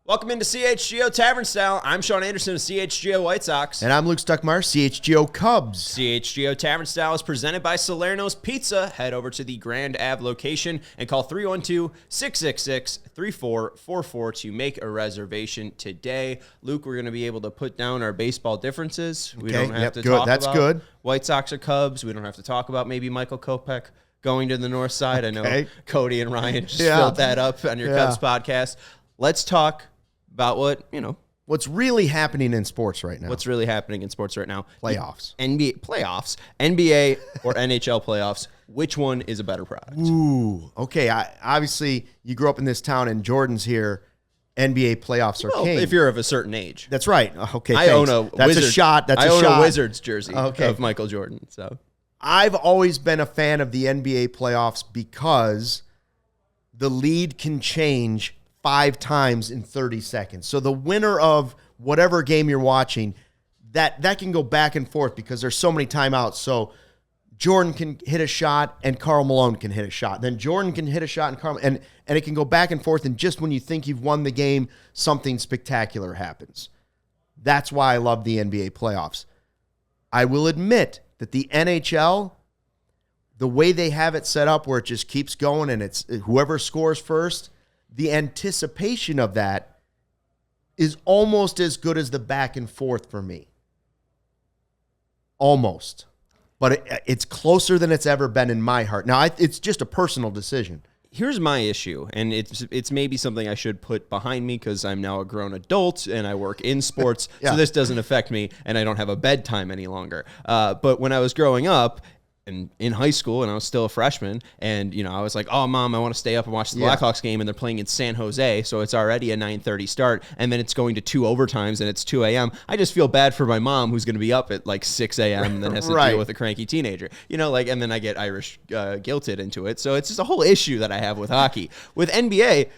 Welcome into CHGO Tavern Style. I'm Sean Anderson of CHGO White Sox. And I'm Luke Stuckmeyer, CHGO Cubs. CHGO Tavern Style is presented by Salerno's Pizza. Head over to the Grand Ave location and call 312-666-3444 to make a reservation today. Luke, we're going to be able to put down our baseball differences. We don't have to talk about White Sox or Cubs. We don't have to talk about maybe Michael Kopech going to the north side. I know Cody and Ryan just filled that up on your Cubs podcast. Let's talk about what's really happening in sports right now. What's really happening in sports right now? Playoffs. NBA or NHL playoffs. Which one is a better product? Ooh, okay. Obviously, you grew up in this town, and Jordan's here. NBA playoffs are king. If you're of a certain age. That's right. Okay, I own a That's a shot. I own a Wizards jersey of Michael Jordan. So I've always been a fan of the NBA playoffs because the lead can change 5 times in 30 seconds. So the winner of whatever game you're watching, that can go back and forth because there's so many timeouts. So Jordan can hit a shot and Karl Malone can hit a shot. Then Jordan can hit a shot and it can go back and forth. And just when you think you've won the game, something spectacular happens. That's why I love the NBA playoffs. I will admit that the NHL, the way they have it set up where it just keeps going and it's whoever scores first, the anticipation of that is almost as good as the back and forth for me. Almost. But it's closer than it's ever been in my heart. Now, it's just a personal decision. Here's my issue, and it's maybe something I should put behind me because I'm now a grown adult and I work in sports, so this doesn't affect me, and I don't have a bedtime any longer. But when I was growing up, and in high school, and I was still a freshman, and I was like, "Oh, Mom, I want to stay up and watch the Blackhawks game," and they're playing in San Jose, so it's already a 9:30 start, and then it's going to 2 overtimes, and it's 2 a.m. I just feel bad for my mom, who's going to be up at like 6 a.m. and then has to deal with a cranky teenager, and then I get Irish guilted into it. So it's just a whole issue that I have with hockey. With NBA,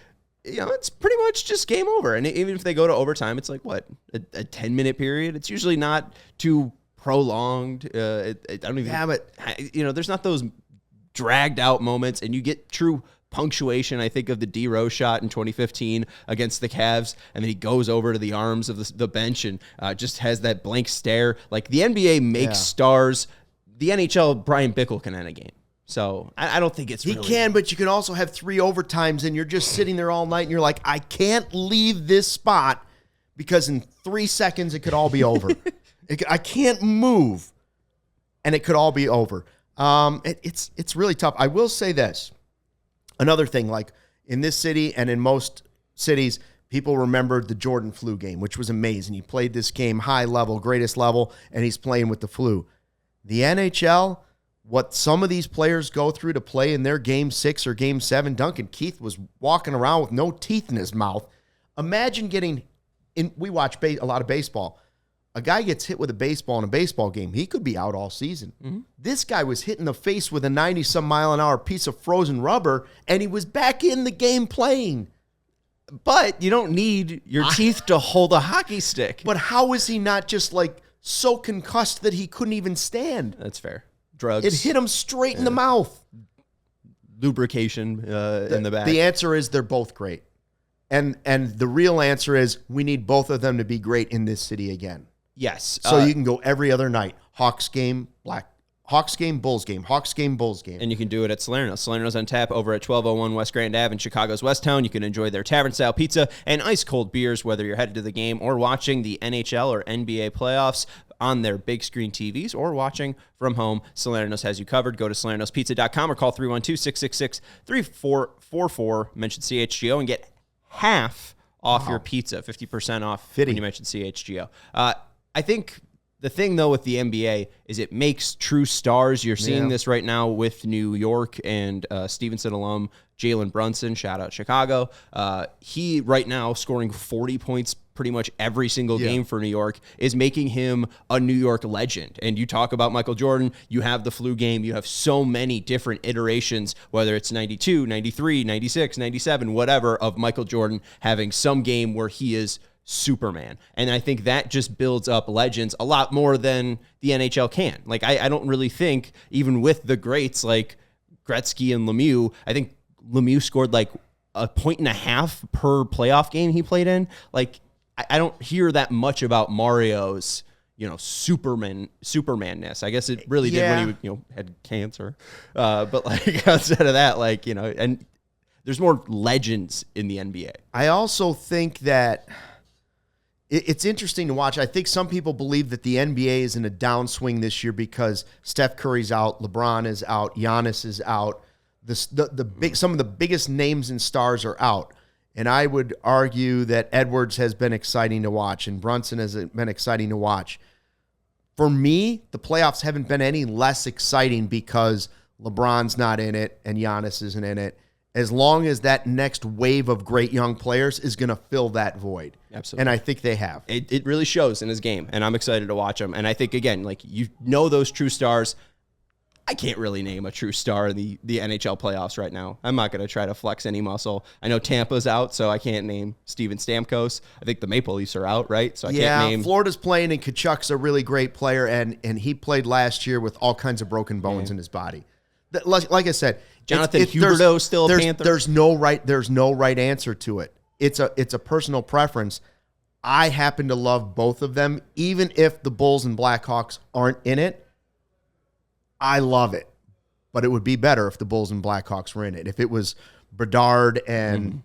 it's pretty much just game over, and even if they go to overtime, it's like what a 10-minute period. It's usually not too prolonged. I don't even have it. There's not those dragged out moments, and you get true punctuation. I think of the D Rose shot in 2015 against the Cavs, and then he goes over to the arms of the bench and just has that blank stare. Like the NBA makes stars. The NHL, Brian Bickle can end a game. So I don't think it's he can, but you can also have 3 overtimes, and you're just sitting there all night, and you're like, I can't leave this spot because in 3 seconds it could all be over. I can't move, and it could all be over. It's really tough. I will say this. Another thing, like in this city and in most cities, people remembered the Jordan flu game, which was amazing. He played this game high level, greatest level, and he's playing with the flu. The NHL, what some of these players go through to play in their Game 6 or Game 7, Duncan Keith was walking around with no teeth in his mouth. Imagine we watch a lot of baseball. A guy gets hit with a baseball in a baseball game. He could be out all season. Mm-hmm. This guy was hit in the face with a 90-some-mile-an-hour piece of frozen rubber, and he was back in the game playing. But you don't need your teeth to hold a hockey stick. But how is he not just so concussed that he couldn't even stand? That's fair. Drugs. It hit him straight in the mouth. Lubrication in the back. The answer is they're both great. And the real answer is we need both of them to be great in this city again. Yes. So you can go every other night. Hawks game, Bulls game, Hawks game, Bulls game. And you can do it at Salerno. Salerno's on tap over at 1201 West Grand Ave in Chicago's West Town. You can enjoy their tavern-style pizza and ice-cold beers, whether you're headed to the game or watching the NHL or NBA playoffs on their big screen TVs or watching from home. Salerno's has you covered. Go to salernospizza.com or call 312-666-3444. Mention CHGO and get half off your pizza, 50% off when you mention CHGO. I think the thing, though, with the NBA is it makes true stars. You're seeing this right now with New York and Stevenson alum Jalen Brunson. Shout out Chicago. He right now scoring 40 points pretty much every single game for New York is making him a New York legend. And you talk about Michael Jordan, you have the flu game, you have so many different iterations, whether it's 92, 93, 96, 97, whatever, of Michael Jordan having some game where he is Superman. And I think that just builds up legends a lot more than the NHL can. Like, I don't really think, even with the greats like Gretzky and Lemieux, I think Lemieux scored like 1.5 per playoff game he played in. Like, I don't hear that much about Mario's, Supermanness. I guess it really did when he, had cancer. But like outside of that, like, and there's more legends in the NBA. I also think that it's interesting to watch. I think some people believe that the NBA is in a downswing this year because Steph Curry's out, LeBron is out, Giannis is out. Some of the biggest names and stars are out. And I would argue that Edwards has been exciting to watch and Brunson has been exciting to watch. For me, the playoffs haven't been any less exciting because LeBron's not in it and Giannis isn't in it, as long as that next wave of great young players is going to fill that void. Absolutely. And I think they have. It really shows in his game, and I'm excited to watch him. And I think, again, like, those true stars. I can't really name a true star in the NHL playoffs right now. I'm not going to try to flex any muscle. I know Tampa's out, so I can't name Steven Stamkos. I think the Maple Leafs are out, right? So I can't name. Florida's playing, and Kachuk's a really great player, and he played last year with all kinds of broken bones in his body. Like I said, Jonathan Huberdeau still a Panther. There's no right answer to it. It's a personal preference. I happen to love both of them, even if the Bulls and Blackhawks aren't in it. I love it, but it would be better if the Bulls and Blackhawks were in it. If it was Bedard and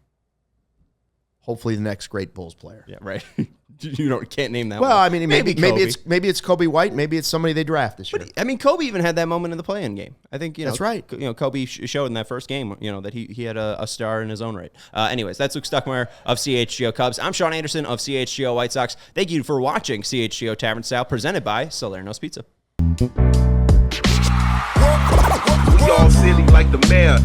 hopefully the next great Bulls player. Yeah, right. Can't name that. Well, one. I mean, maybe it's Kobe White. Maybe it's somebody they draft this year. But, I mean, Kobe even had that moment in the play-in game. I think that's right. Kobe showed in that first game, that he had a star in his own right. Anyways, that's Luke Stuckmeyer of CHGO Cubs. I'm Sean Anderson of CHGO White Sox. Thank you for watching CHGO Tavern Style, presented by Salerno's Pizza. We all silly like the mayor.